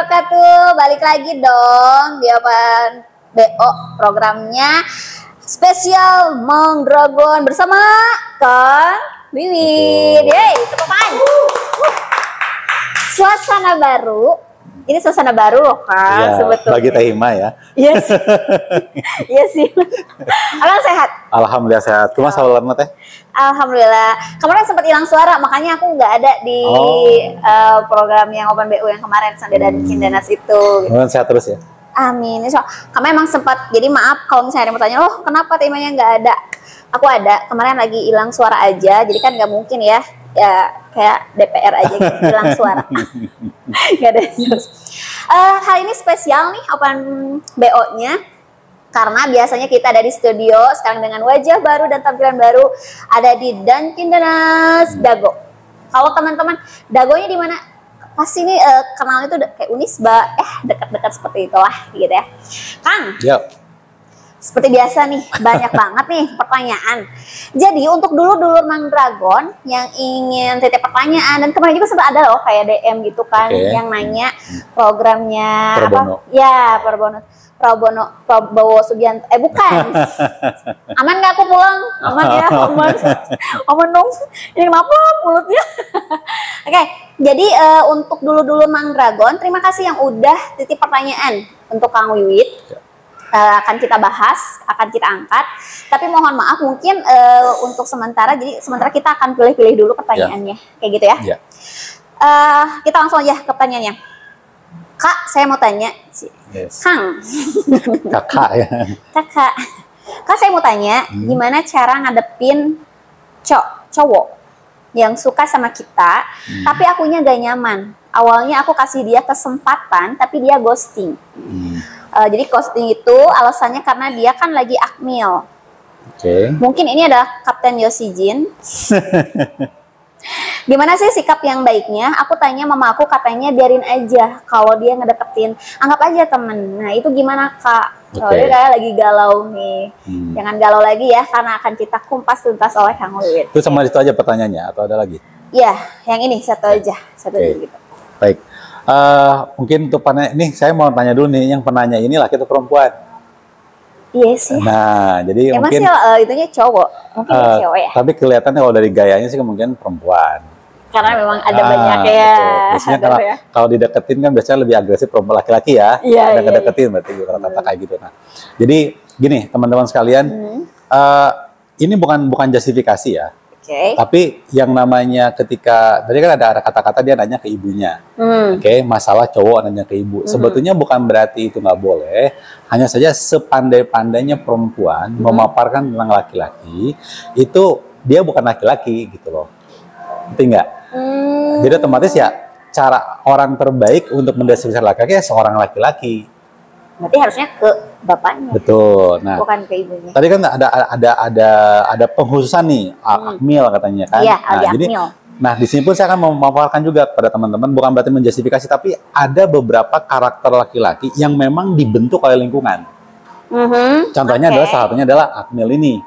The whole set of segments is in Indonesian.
wabarakatuh. Balik lagi dong di Open BO programnya spesial Mang Dragon bersama Kang Wiwin. Yeay, tepuk tangan. Suasana baru. Ini suasana baru loh Kang, ya, sebetulnya. Bagi Teh Ima ya. Yes. Iya sih. Abang sehat? Alhamdulillah sehat. Cuma saudara Teh? Alhamdulillah. Kemarin sempat hilang suara, makanya aku nggak ada di program yang Open BU yang kemarin Sandi dan Kindanas itu. Mudah sehat terus ya. Amin. So, kami emang sempat. Jadi maaf kalau misalnya ada yang bertanya, loh kenapa temanya nggak ada? Aku ada. Kemarin lagi hilang suara aja, jadi kan nggak mungkin ya. Ya kayak DPR aja gitu, hilang suara. Gak ada jelas. Hal ini spesial nih Open BO-nya. Karena biasanya kita ada di studio, sekarang dengan wajah baru dan tampilan baru ada di Dunkin Donuts Dago. Kalau teman-teman Dagonya di mana? Pasti nih kenalnya tuh kayak Unisba, dekat-dekat seperti itulah gitu ya. Kang, Yuk. seperti biasa nih banyak banget nih pertanyaan. Jadi untuk dulur-dulur Mang Dragon yang ingin titip pertanyaan, dan kemarin juga sempat ada loh kayak DM gitu kan yang nanya programnya Probono. apa? Ya, Prabowo Subianto. Bukan. Aman nggak aku pulang? Aman ya, aman. Aman dong. Ini kenapa mulutnya? Oke, jadi untuk dulur-dulur Mang Dragon, terima kasih yang udah titip pertanyaan untuk Kang Wiwit. Akan kita bahas, akan kita angkat. Tapi mohon maaf mungkin untuk sementara, jadi sementara kita akan pilih-pilih dulu pertanyaannya, kayak gitu ya. Kita langsung aja ke pertanyaannya. Kak, saya mau tanya, Kang. Kakak ya. Kakak, saya mau tanya, gimana cara ngadepin cowok yang suka sama kita, tapi akunya gak nyaman. Awalnya aku kasih dia kesempatan, tapi dia ghosting. Jadi ghosting itu alasannya karena dia kan lagi akmil. Mungkin ini adalah Kapten Yosi Jin. Gimana sih sikap yang baiknya? Aku tanya mama aku, katanya biarin aja kalau dia ngedeketin. Anggap aja temen. Nah itu gimana Kak? Dia kayak lagi galau nih. Jangan galau lagi ya, karena akan kita kumpas tuntas oleh Kang Wiwit. Itu sama itu aja pertanyaannya atau ada lagi? Iya, yang ini satu aja. Satu aja gitu. Baik. Mungkin untuk ini saya mau tanya dulu nih, yang penanya ini laki atau perempuan? Iya sih. Nah, jadi emang mungkin sih itunya cowok, mungkin cewek ya. Tapi kelihatannya kalau dari gayanya sih kemungkinan perempuan. Karena memang ada banyak ya. Biasanya kalau dideketin kan biasanya lebih agresif perempuan, laki-laki ya. Ada ngedeketin berarti rata-rata kayak gitu. Nah, jadi gini teman-teman sekalian, ini bukan justifikasi ya. Tapi yang namanya ketika tadi kan ada kata-kata dia nanya ke ibunya, masalah cowok nanya ke ibu, sebetulnya bukan berarti itu nggak boleh, hanya saja sepandai-pandainya perempuan memaparkan tentang laki-laki, itu dia bukan laki-laki gitu loh, ngerti nggak? Jadi otomatis ya cara orang terbaik untuk mendeskripsikan laki-laki ya seorang laki-laki. Berarti harusnya ke bapaknya. Betul. Nah, bukan ke ibunya. Tadi kan ada penghususan nih, akmil katanya kan. Iya, nah, jadi akmil. Nah, di sini pun saya akan memaparkan juga kepada teman-teman, bukan berarti menjustifikasi, tapi ada beberapa karakter laki-laki yang memang dibentuk oleh lingkungan. Contohnya adalah salah satunya adalah akmil ini.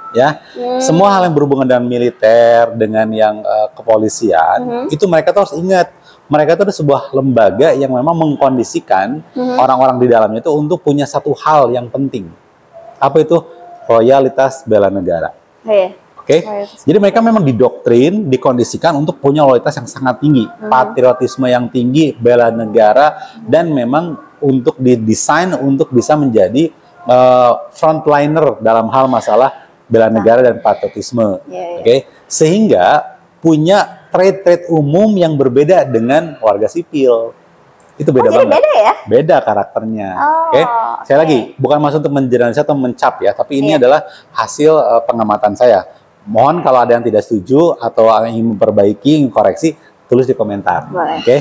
Ya, semua hal yang berhubungan dengan militer, dengan yang kepolisian, itu mereka tuh harus ingat, mereka itu ada sebuah lembaga yang memang mengkondisikan orang-orang di dalamnya itu untuk punya satu hal yang penting. Apa itu? Loyalitas bela negara. Jadi mereka memang didoktrin, dikondisikan untuk punya loyalitas yang sangat tinggi, patriotisme yang tinggi, bela negara, dan memang untuk didesain untuk bisa menjadi frontliner dalam hal masalah bela negara dan patriotisme. Sehingga punya trait-trait umum yang berbeda dengan warga sipil. Itu beda banget. Beda ya? Beda karakternya. Sekali lagi, bukan maksud untuk menjelaskan atau mencap ya, tapi ini adalah hasil pengamatan saya. Mohon kalau ada yang tidak setuju atau ingin memperbaiki, ingin koreksi, tulis di komentar.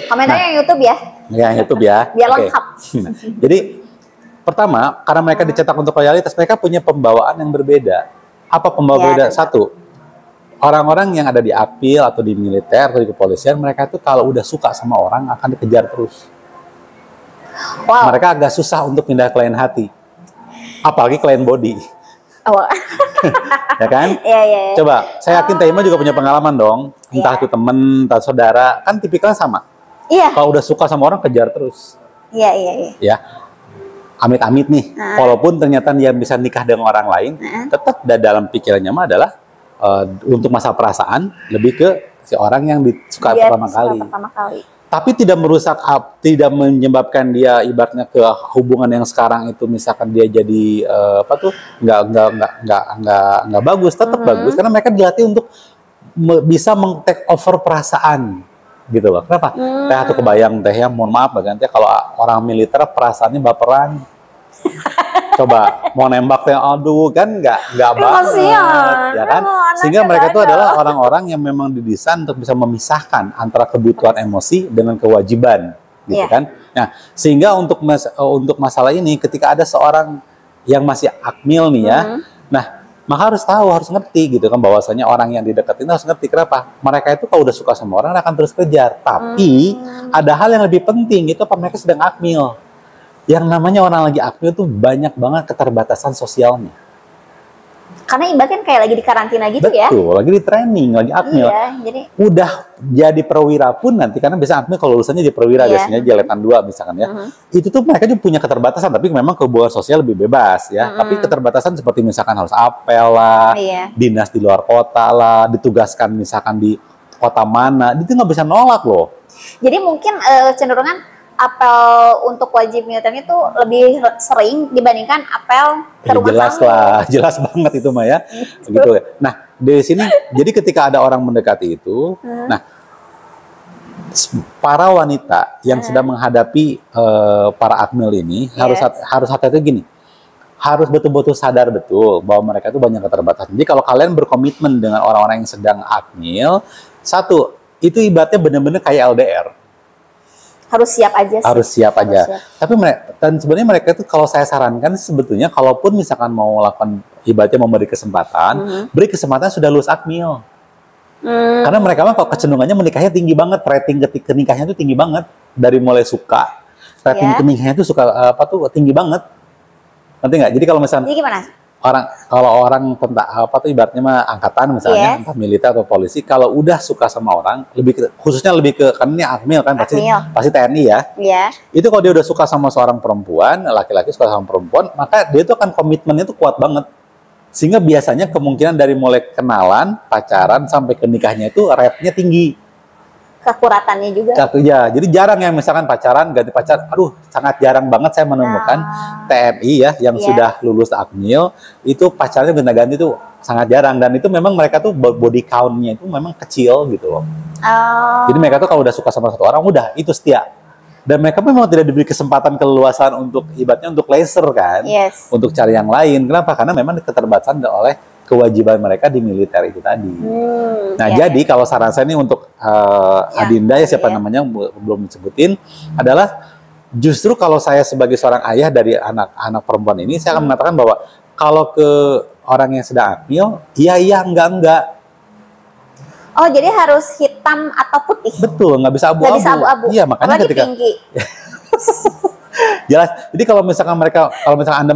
Komentarnya yang YouTube ya? Yang YouTube ya. Biar lengkap. Jadi pertama, karena mereka dicetak untuk loyalitas, mereka punya pembawaan yang berbeda. Apa pembawa berbeda? Satu, orang-orang yang ada di akpil atau di militer atau di kepolisian, mereka itu kalau udah suka sama orang akan dikejar terus. Mereka agak susah untuk pindah ke lain hati, apalagi ke lain body. Ya kan? Coba, saya yakin Taima juga punya pengalaman dong. Entah itu temen, entah saudara, kan tipikalnya sama. Iya. Kalau udah suka sama orang kejar terus. Iya, iya, iya. Ya, amit-amit nih. Walaupun ternyata dia bisa nikah dengan orang lain, tetap dalam pikirannya mah adalah untuk masa perasaan lebih ke si orang yang disuka pertama kali. Tapi tidak merusak, tidak menyebabkan dia ibaratnya ke hubungan yang sekarang itu misalkan dia jadi nggak bagus, tetap bagus karena mereka dilatih untuk bisa meng-take over perasaan gitu loh. Kenapa? Teh atau kebayang teh ya, mohon maaf bagian teh kalau orang militer perasaannya baperan. Coba mau nembak teh, aduh kan nggak banget, ya kan? Sehingga mereka itu adalah orang-orang yang memang didesain untuk bisa memisahkan antara kebutuhan emosi dengan kewajiban, gitu kan? Nah, sehingga untuk masalah ini, ketika ada seorang yang masih akmil nih ya, nah maka harus tahu, harus ngerti gitu kan, bahwasanya orang yang dideketin harus ngerti kenapa. Mereka itu kalau udah suka sama orang akan terus kejar, tapi ada hal yang lebih penting, itu apa mereka sedang akmil. Yang namanya orang lagi akmil tuh banyak banget keterbatasan sosialnya. Karena ibaratnya kayak lagi di karantina gitu. Betul, ya. Betul, lagi di training, lagi akmil. Iya, jadi udah jadi perwira pun nanti, karena biasa akmil kalau lulusannya jadi perwira, biasanya jabatan 2 misalkan ya. Itu tuh mereka juga punya keterbatasan, tapi memang hubungan sosial lebih bebas ya. Tapi keterbatasan seperti misalkan harus apel lah, dinas di luar kota lah, ditugaskan misalkan di kota mana, itu nggak bisa nolak loh. Jadi mungkin cenderungan apel untuk wajib militernya itu lebih sering dibandingkan apel ke rumah jelas kamu. Lah, jelas banget itu Mah ya. Gitu ya. Nah, di sini jadi ketika ada orang mendekati itu, nah para wanita yang sedang menghadapi para akmil ini harus hati-hati gini. Harus betul-betul sadar betul bahwa mereka itu banyak keterbatasan. Jadi kalau kalian berkomitmen dengan orang-orang yang sedang akmil, satu, itu ibaratnya benar-benar kayak LDR. Harus siap aja sih. Harus siap aja. Tapi dan sebenarnya mereka itu kalau saya sarankan sebetulnya kalaupun misalkan mau melakukan ibaratnya memberi kesempatan, beri kesempatan sudah lulus akmil. Karena mereka mah kalau kecenderungannya menikahnya tinggi banget, rating ketika nikahnya itu tinggi banget dari mulai suka. Rating nikahnya itu tinggi banget. Ngerti nggak? Jadi kalau misalnya orang tentang ibaratnya mah angkatan misalnya, entah militer atau polisi, kalau udah suka sama orang, khususnya lebih ke kan ini akmil kan, pasti TNI ya. Itu kalau dia udah suka sama seorang perempuan, laki-laki suka sama perempuan, maka dia itu akan komitmennya itu kuat banget. Sehingga biasanya kemungkinan dari mulai kenalan, pacaran sampai ke nikahnya itu rate-nya tinggi. Kekuratannya juga. Ya, jadi jarang yang misalkan pacaran ganti pacar. Aduh, sangat jarang banget saya menemukan TNI ya yang sudah lulus akmil itu pacarnya gonta-ganti itu sangat jarang, dan itu memang mereka tuh body count-nya itu memang kecil gitu loh. Jadi mereka tuh kalau udah suka sama satu orang udah itu setia. Dan mereka memang tidak diberi kesempatan keleluasan untuk ibaratnya untuk laser kan, untuk cari yang lain. Kenapa? Karena memang keterbatasan oleh kewajiban mereka di militer itu tadi. Nah, jadi kalau saran saya ini untuk Adinda ya, siapa namanya belum disebutin, adalah justru kalau saya sebagai seorang ayah dari anak perempuan ini, saya akan mengatakan bahwa kalau ke orang yang sedang akmil, iya, enggak. Oh, jadi harus hitam atau putih? Betul, nggak bisa abu-abu. Nggak bisa abu-abu. Iya, makanya apalagi ketika tinggi. Jelas. Jadi kalau misalkan Anda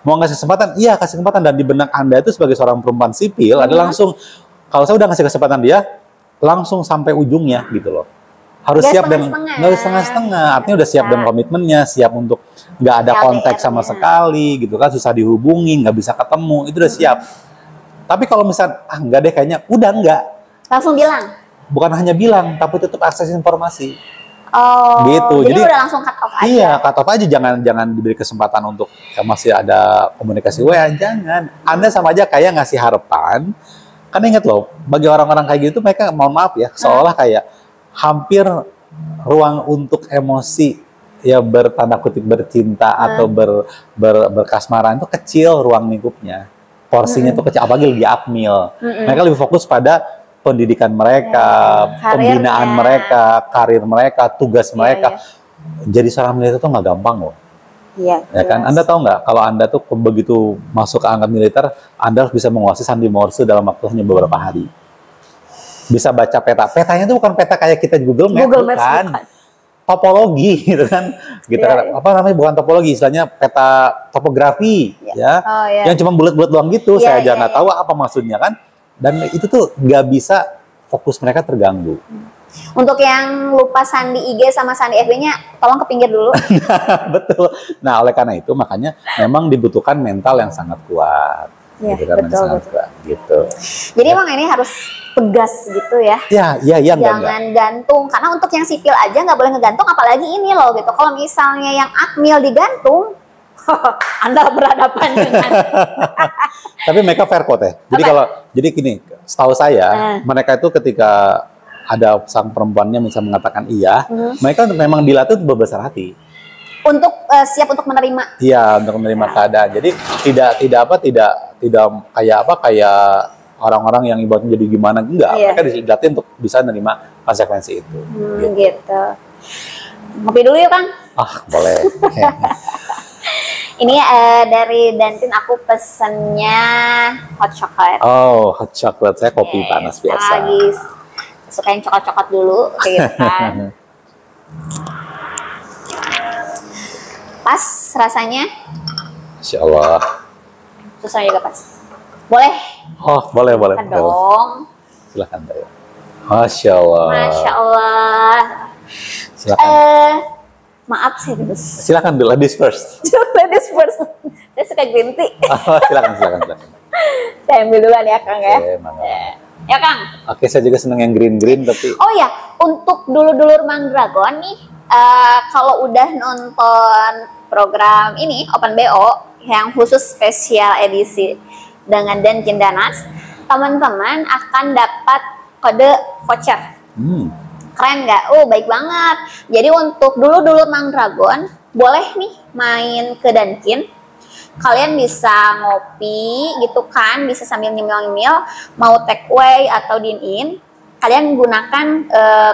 mau ngasih kesempatan, iya kasih kesempatan, dan di benak Anda itu sebagai seorang perempuan sipil ada langsung, kalau saya udah ngasih kesempatan dia langsung sampai ujungnya gitu loh. Harus siap dan nggak setengah-setengah, artinya udah siap dan komitmennya, siap untuk nggak ada kontak sama sekali gitu kan, susah dihubungi, nggak bisa ketemu, itu udah siap. Tapi kalau misalnya enggak deh kayaknya, udah enggak. Langsung bilang. Bukan hanya bilang, tapi tetap akses informasi. Oh, gitu. Jadi udah langsung cut off aja. Iya, cut off aja, jangan diberi kesempatan untuk masih ada komunikasi WA, jangan. Anda sama aja kayak ngasih harapan. Karena ingat loh, bagi orang-orang kayak gitu mereka mohon maaf ya, seolah kayak hampir ruang untuk emosi ya bertanda kutip bercinta atau berkasmaran itu kecil ruang lingkupnya. Porsinya itu kecil, apalagi lagi akmil. Mereka lebih fokus pada pendidikan mereka, pembinaan mereka, karir mereka, tugas mereka. Jadi seorang militer itu nggak gampang loh. Iya. Ya kan? Anda tahu nggak kalau Anda tuh begitu masuk ke angkatan militer, Anda harus bisa menguasai sandi Morse dalam waktu hanya beberapa hari. Bisa baca peta. Petanya itu bukan peta kayak kita di Google Maps, bukan. Topologi gitu kan. Kita apa namanya, bukan topologi, istilahnya peta topografi ya. Yang cuma bulat-bulat doang gitu. Saya aja nggak tahu apa maksudnya kan. Dan itu tuh nggak bisa fokus mereka terganggu. Untuk yang lupa sandi IG sama sandi FB-nya, tolong ke pinggir dulu. Betul. Nah, oleh karena itu makanya memang dibutuhkan mental yang sangat kuat. Ya, gitu kan, betul, sangat betul. kuat, gitu. Jadi emang ini harus tegas gitu ya. Ya, Jangan gantung. Karena untuk yang sipil aja nggak boleh ngegantung, apalagi ini loh gitu. Kalau misalnya yang akmil digantung, Anda berhadapan dengan. Tapi mereka fair kok teh. Jadi gini, setahu saya mereka itu ketika ada sang perempuannya misalnya mengatakan iya, mereka memang dilatih untuk berbesar hati. Untuk siap untuk menerima. Iya, untuk menerima keadaan. Jadi tidak kayak orang-orang yang ibaratnya jadi gimana, enggak. Mereka dilatih untuk bisa menerima konsekuensi itu. Gitu. Ngopi dulu yuk, Kang. Boleh. Ini dari Dantin aku pesennya hot chocolate. Oh, hot chocolate. Saya kopi panas biasa. Lagi suka yang coklat-coklat dulu, kayak gitu kan. Pas rasanya. Insya Allah. Susah juga pas. Boleh? Boleh. Dong. Silahkan, Teh. Masya Allah. Masya Allah. Silakan. Maaf saya terus. Silakan, ladies first. Ladies first. Saya suka green tea. Silakan. Saya ambil duluan ya, Kang ya. Ya, Kang. Oke, saya juga seneng yang green tapi. Oh ya, untuk dulur-dulur Mang Dragon nih, kalau udah nonton program ini Open BO yang khusus spesial edisi dengan Dantin Danas, teman-teman akan dapat kode voucher. Keren nggak? Baik banget. Jadi untuk dulur-dulur Mang Dragon, boleh nih main ke Dantin. Kalian bisa ngopi gitu kan, bisa sambil nyemil-nyemil, mau take away atau dine-in. Kalian gunakan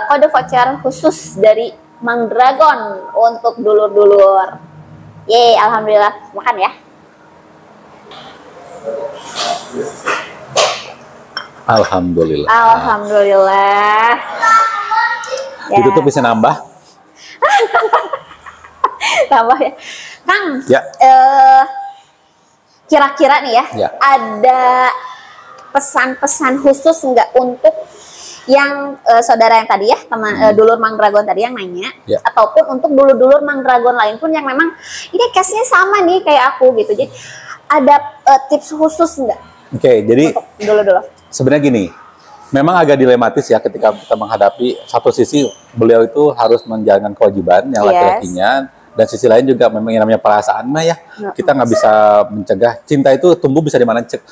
kode voucher khusus dari Mang Dragon untuk dulur-dulur. Yeay, alhamdulillah. Makan ya. Alhamdulillah. Ditutup bisa nambah. Tambah ya. Kang, kira-kira nih ya, ada pesan-pesan khusus nggak untuk yang saudara yang tadi ya, teman dulur Mang Dragon tadi yang nanya, ataupun untuk dulur-dulur Mang Dragon lain pun yang memang ini case-nya sama nih kayak aku gitu. Jadi ada tips khusus nggak? Oke, jadi dulur-dulur. Sebenarnya gini, memang agak dilematis ya ketika kita menghadapi satu sisi beliau itu harus menjalankan kewajiban yang laki-lakinya, dan sisi lain juga memang yang namanya perasaan mah ya, kita nggak bisa mencegah. Cinta itu tumbuh bisa di mana cek.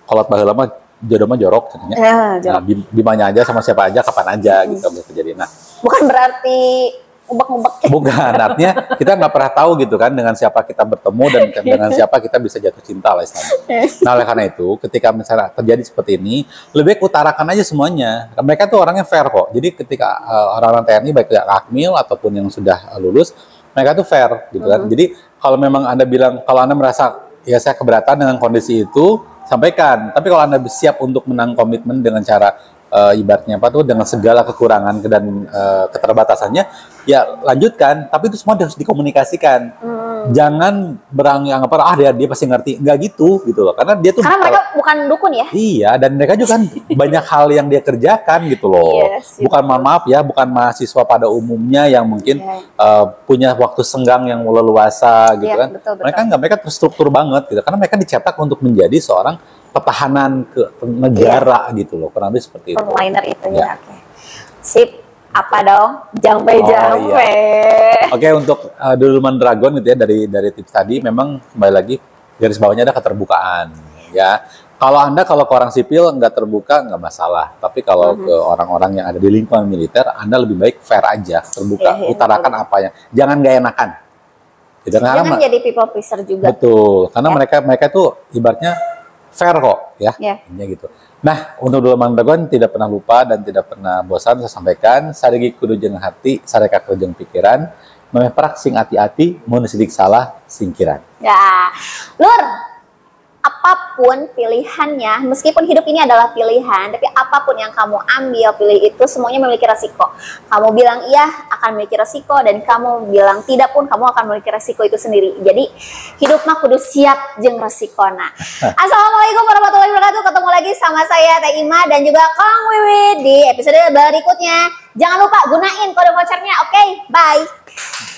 Kalau baheula mah jodoh mah jorok katanya. Nah, di mana aja sama siapa aja kapan aja gitu bisa terjadi. Nah, bukan berarti ubek-ubek. Bukan, artinya kita nggak pernah tahu gitu kan dengan siapa kita bertemu dan dengan siapa kita bisa jatuh cinta lah istilahnya. Nah, oleh karena itu ketika misalnya terjadi seperti ini, lebih baik utarakan aja semuanya. Mereka tuh orangnya fair kok. Jadi ketika orang-orang TNI baik yang akmil ataupun yang sudah lulus, mereka tuh fair gitu kan. Jadi kalau memang Anda bilang, kalau Anda merasa ya saya keberatan dengan kondisi itu, sampaikan. Tapi kalau Anda siap untuk menang komitmen dengan cara ibaratnya apa tuh dengan segala kekurangan dan keterbatasannya, ya lanjutkan. Tapi itu semua harus dikomunikasikan. Jangan beranggap dia pasti ngerti, nggak gitu loh. Karena dia tuh mereka bukan dukun ya. Iya, dan mereka juga kan banyak hal yang dia kerjakan gitu loh. Bukan maaf ya, bukan mahasiswa pada umumnya yang mungkin punya waktu senggang yang leluasa gitu kan. Betul. Mereka terstruktur banget gitu. Karena mereka dicetak untuk menjadi seorang pertahanan ke negara gitu loh, kurang lebih seperti itu. Frontliner itu ya. Oke. Sip. Apa dong? Jampe. Oke, untuk dulur Mang Dragon gitu ya, dari tips tadi memang kembali lagi garis bawahnya ada keterbukaan ya. Kalau ke orang sipil nggak terbuka nggak masalah, tapi kalau ke orang-orang yang ada di lingkungan militer, Anda lebih baik fair aja, terbuka, utarakan apa yang, jangan nggak enakan. Gitu, jangan jadi people pleaser juga. Betul, karena mereka tuh ibaratnya fair kok ya, gitu. Nah, untuk dulur Mang Dragon tidak pernah lupa dan tidak pernah bosan saya sampaikan, sarigi kudu jeung hati, sareka jeung pikiran, memeprak sing hati-hati, mun sidik salah singkiran. Ya, Lur, apapun pilihannya, meskipun hidup ini adalah pilihan, tapi apapun yang kamu ambil, pilih itu semuanya memiliki resiko. Kamu bilang iya akan memiliki resiko, dan kamu bilang tidak pun kamu akan memiliki resiko itu sendiri. Jadi hidup mah kudu siap jeung resikona. Assalamualaikum warahmatullahi wabarakatuh. Ketemu lagi sama saya Teh Ima dan juga Kang Wiwit di episode berikutnya. Jangan lupa gunain kode vouchernya. Oke, bye.